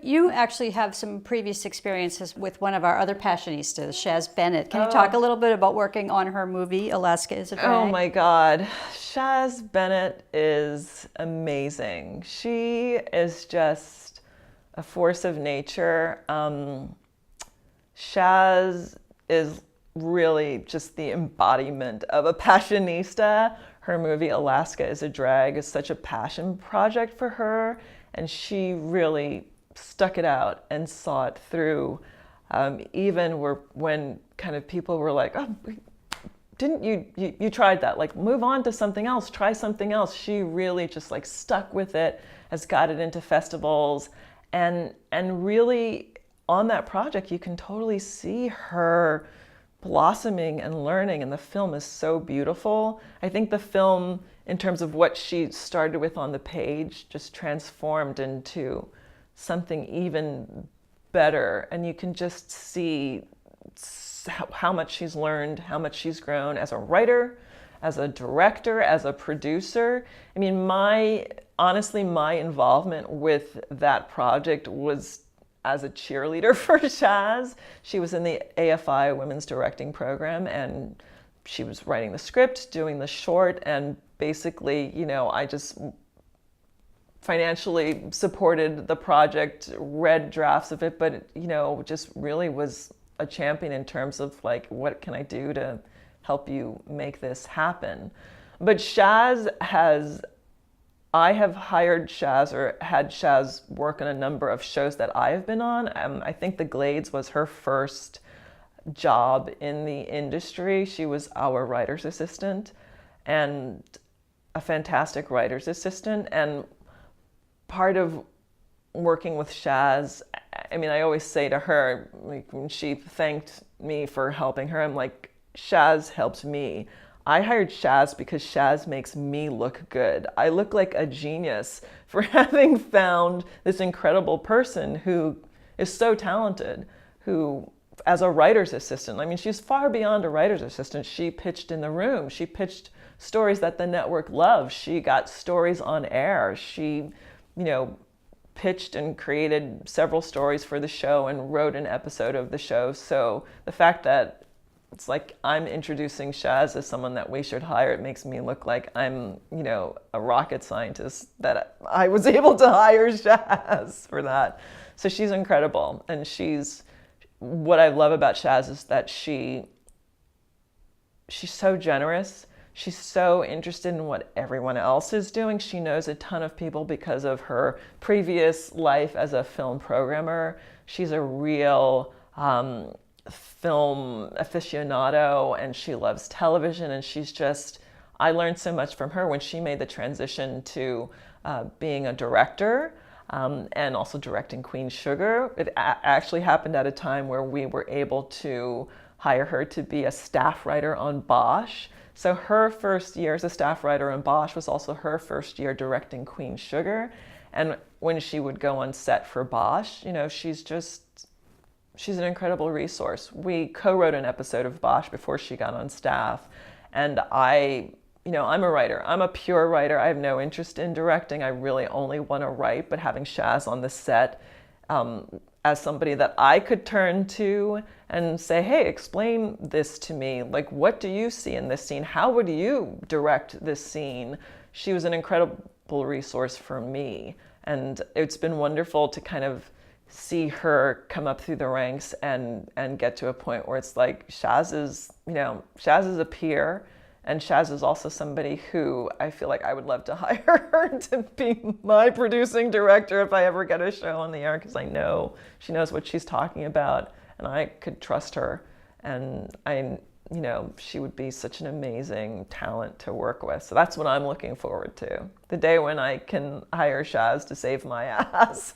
You actually have some previous experiences with one of our other Passionistas, Shaz Bennett. Can you talk a little bit about working on her movie, Alaska is a Drag? Oh my God. Shaz Bennett is amazing. She is just a force of nature. Shaz is really just the embodiment of a Passionista. Her movie, Alaska is a Drag, is such a passion project for her. And she really stuck it out and saw it through. Even when kind of people were like, oh, didn't you tried that, like move on to something else, try something else. She really just like stuck with it, has got it into festivals, and really on that project you can totally see her blossoming and learning, and the film is so beautiful. I think the film, in terms of what she started with on the page, just transformed into something even better, and you can just see how much she's learned, how much she's grown as a writer, as a director, as a producer. I mean, honestly, my involvement with that project was as a cheerleader for Shaz. She was in the AFI Women's Directing Program, and she was writing the script, doing the short, and basically, I just financially supported the project, read drafts of it, but just really was a champion in terms of like, what can I do to help you make this happen? But I have hired Shaz, or had Shaz work on a number of shows that I have been on. I think The Glades was her first job in the industry. She was our writer's assistant, and a fantastic writer's assistant. And part of working with Shaz, I mean, I always say to her, like when she thanked me for helping her, I'm like, Shaz helped me. I hired Shaz because Shaz makes me look good. I look like a genius for having found this incredible person who is so talented, who, as a writer's assistant, I mean, she's far beyond a writer's assistant. She pitched in the room. She pitched stories that the network loves. She got stories on air. She, pitched and created several stories for the show and wrote an episode of the show. So the fact that it's like I'm introducing Shaz as someone that we should hire, it makes me look like I'm, a rocket scientist, that I was able to hire Shaz for that. So she's incredible. And what I love about Shaz is that she's so generous. She's so interested in what everyone else is doing. She knows a ton of people because of her previous life as a film programmer. She's a real film aficionado, and she loves television, and I learned so much from her when she made the transition to being a director, and also directing Queen Sugar. It actually happened at a time where we were able to hire her to be a staff writer on Bosch. So her first year as a staff writer on Bosch was also her first year directing Queen Sugar. And when she would go on set for Bosch, she's an incredible resource. We co-wrote an episode of Bosch before she got on staff. And I'm a writer. I'm a pure writer. I have no interest in directing. I really only want to write. But having Shaz on the set as somebody that I could turn to and say, hey, explain this to me. Like, what do you see in this scene? How would you direct this scene? She was an incredible resource for me. And it's been wonderful to kind of see her come up through the ranks and get to a point where it's like Shaz is a peer, and Shaz is also somebody who I feel like I would love to hire her to be my producing director if I ever get a show on the air, because I know she knows what she's talking about and I could trust her, and she would be such an amazing talent to work with. So that's what I'm looking forward to. The day when I can hire Shaz to save my ass.